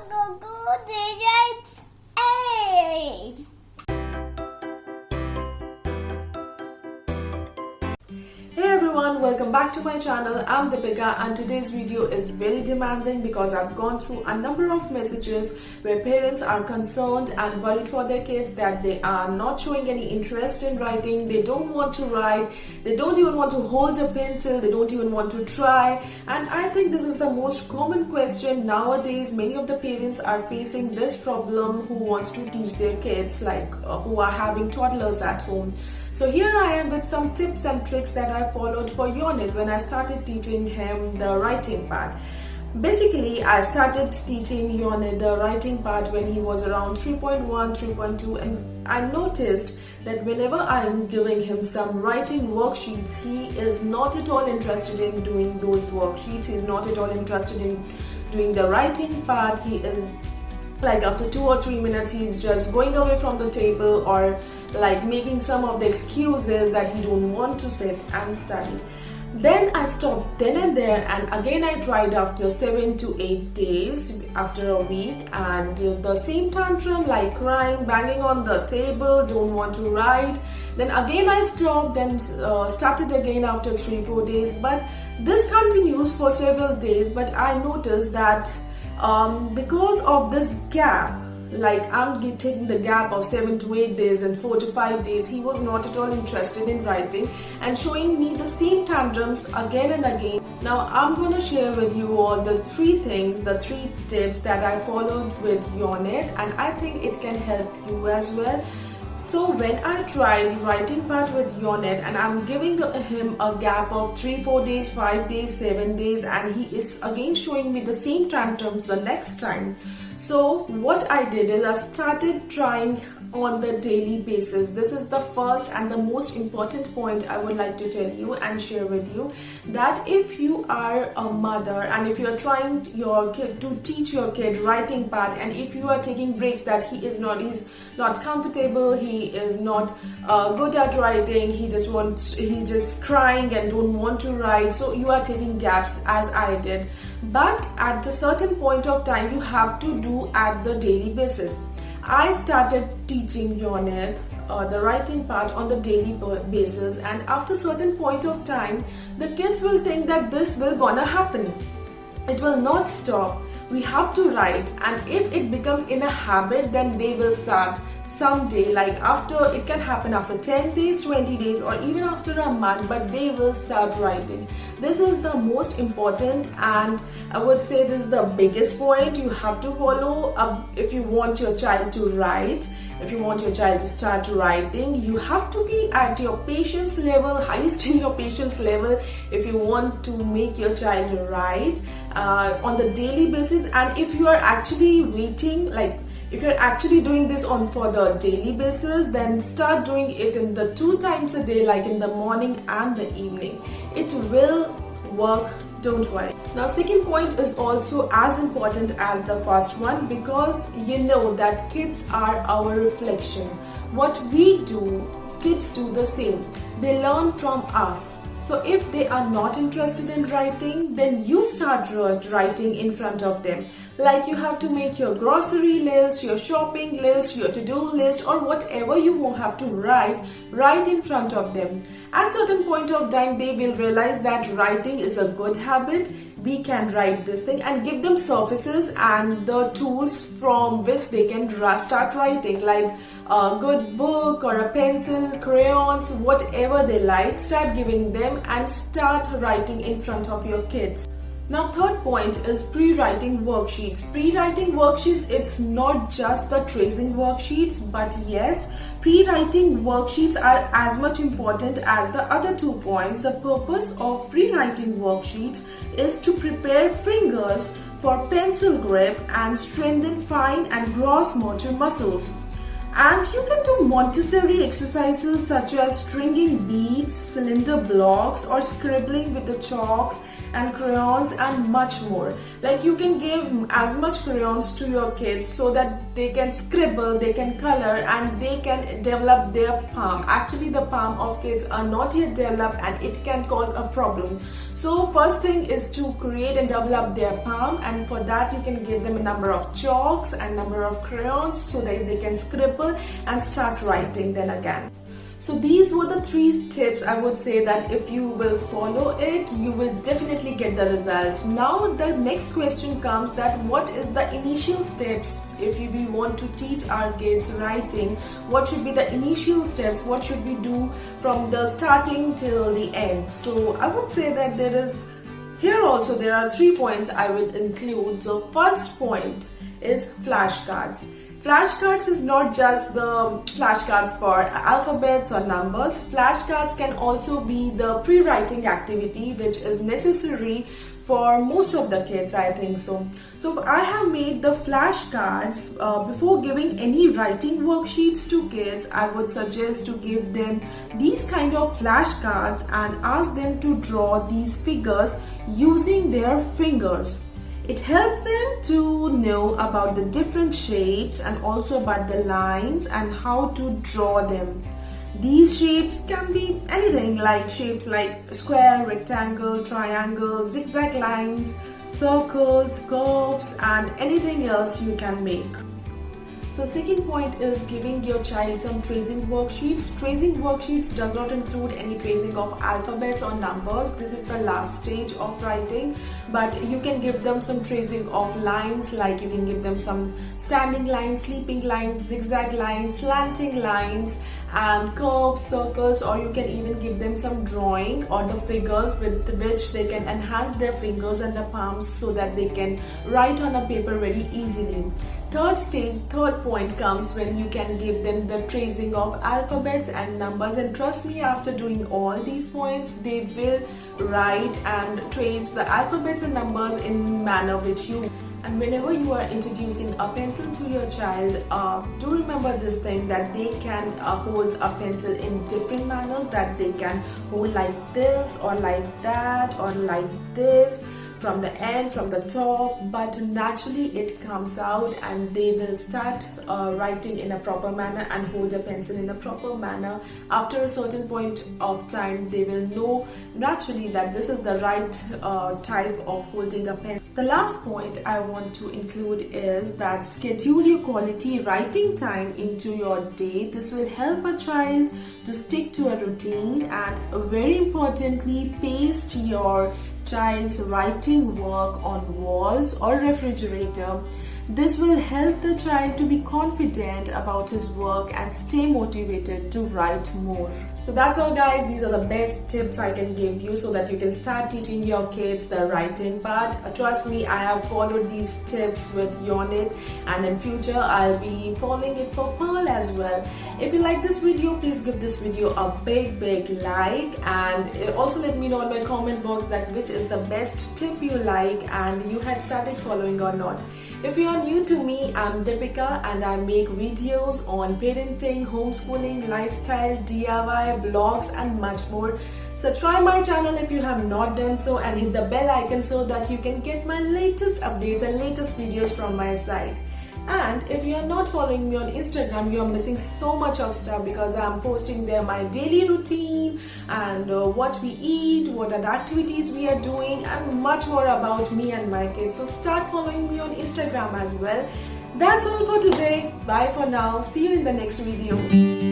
Go digits 8. Hey everyone, welcome back to my channel. I'm Deepika and today's video is very demanding because I've gone through a number of messages where parents are concerned and worried for their kids that they are not showing any interest in writing, they don't want to write, they don't even want to hold a pencil, they don't even want to try. And I think this is the most common question nowadays. Many of the parents are facing this problem who wants to teach their kids, who are having toddlers at home. So here I am with some tips and tricks that I followed for Yonit when I started teaching him the writing part. Basically, I started teaching Yonit the writing part when he was around 3.1, 3.2, and I noticed that whenever I am giving him some writing worksheets, he is not at all interested in doing those worksheets. He is not at all interested in doing the writing part. He is like after 2 or 3 minutes he's just going away from the table or like making some of the excuses that he don't want to sit and study. Then I stopped then and there, and again I tried after 7 to 8 days, after a week, and the same tantrum, like crying, banging on the table, don't want to write. Then again I stopped and started again after 3-4 days, but this continues for several days. But I noticed that because of this gap, like I'm taking the gap of 7 to 8 days and 4 to 5 days, he was not at all interested in writing and showing me the same tantrums again and again. Now I'm going to share with you all the 3 things, the 3 tips that I followed with Yonit, and I think it can help you as well. So when I tried writing part with Yonit and I'm giving him a gap of 3-4 days, 5 days, 7 days, and he is again showing me the same tantrums the next time. So what I did is I started trying on the daily basis. This is the first and the most important point I would like to tell you and share with you, that if you are a mother and if you are trying your kid to teach your kid writing part, and if you are taking breaks that he's not comfortable, he is not good at writing, he's just crying and don't want to write, so you are taking gaps as I did. But at a certain point of time you have to do at the daily basis. I started teaching Yonit the writing part on the daily basis, and after certain point of time the kids will think that this will gonna happen. It will not stop. We have to write, and if it becomes in a habit, then they will start someday, like after, it can happen after 10 days, 20 days, or even after a month, but they will start writing. This is the most important, and I would say this is the biggest point you have to follow if you want your child to write. If you want your child to start writing, you have to be at your patience level, highest in your patience level, if you want to make your child write on the daily basis. And if you are actually waiting, like if you're actually doing this for the daily basis, then start doing it in the 2 times a day, like in the morning and the evening. It will work, don't worry. Now second point is also as important as the first one, because you know that kids are our reflection. What we do, kids do the same. They learn from us. So if they are not interested in writing, then you start writing in front of them. Like you have to make your grocery list, your shopping list, your to-do list, or whatever you have to write in front of them. At certain point of time, they will realize that writing is a good habit. We can write this thing, and give them surfaces and the tools from which they can start writing, like a good book or a pencil, crayons, whatever they like. Start giving them and start writing in front of your kids. Now third point is pre-writing worksheets. Pre-writing worksheets, it's not just the tracing worksheets, but yes, pre-writing worksheets are as much important as the other 2 points. The purpose of pre-writing worksheets is to prepare fingers for pencil grip and strengthen fine and gross motor muscles. And you can do Montessori exercises such as stringing beads, cylinder blocks, or scribbling with the chalks and crayons and much more. Like you can give as much crayons to your kids so that they can scribble, they can color, and they can develop their palm. Actually, the palm of kids are not yet developed and it can cause a problem. So first thing is to create and develop their palm, and for that you can give them a number of chalks and number of crayons so that they can scribble and start writing then again. So these were the 3 tips. I would say that if you will follow it, you will definitely get the result. Now the next question comes that what is the initial steps if we want to teach our kids writing? What should be the initial steps? What should we do from the starting till the end? So I would say that here also there are 3 points I would include. So first point is flashcards. Flashcards is not just the flashcards for alphabets or numbers. Flashcards can also be the pre-writing activity which is necessary for most of the kids, I think so. So I have made the flashcards. Before giving any writing worksheets to kids, I would suggest to give them these kind of flashcards and ask them to draw these figures using their fingers. It helps them to know about the different shapes and also about the lines and how to draw them. These shapes can be anything, like shapes like square, rectangle, triangle, zigzag lines, circles, curves, and anything else you can make. So second point is giving your child some tracing worksheets. Tracing worksheets does not include any tracing of alphabets or numbers. This is the last stage of writing, but you can give them some tracing of lines, like you can give them some standing lines, sleeping lines, zigzag lines, slanting lines, and curves, circles, or you can even give them some drawing or the figures with which they can enhance their fingers and the palms so that they can write on a paper very easily. Third point comes when you can give them the tracing of alphabets and numbers, and trust me, after doing all these points, they will write and trace the alphabets and numbers in manner which you. And whenever you are introducing a pencil to your child, do remember this thing that they can hold a pencil in different manners, that they can hold like this or like that or like this, from the end, from the top, but naturally it comes out and they will start writing in a proper manner and hold a pencil in a proper manner. After a certain point of time, they will know naturally that this is the right type of holding a pen. The last point I want to include is that schedule your quality writing time into your day. This will help a child to stick to a routine, and very importantly, paste your child's writing work on walls or refrigerator. This will help the child to be confident about his work and stay motivated to write more. So that's all guys, these are the best tips I can give you so that you can start teaching your kids the writing part. Trust me, I have followed these tips with Yonit, and in future I'll be following it for Pearl as well. If you like this video, please give this video a big like, and also let me know in my comment box that which is the best tip you like and you had started following or not. If you are new to me, I'm Deepika and I make videos on parenting, homeschooling, lifestyle, DIY, vlogs and much more. Subscribe my channel if you have not done so, and hit the bell icon so that you can get my latest updates and latest videos from my side. And if you are not following me on Instagram, you are missing so much of stuff because I am posting there my daily routine and what we eat, what are the activities we are doing, and much more about me and my kids. So start following me on Instagram as well. That's all for today. Bye for now. See you in the next video.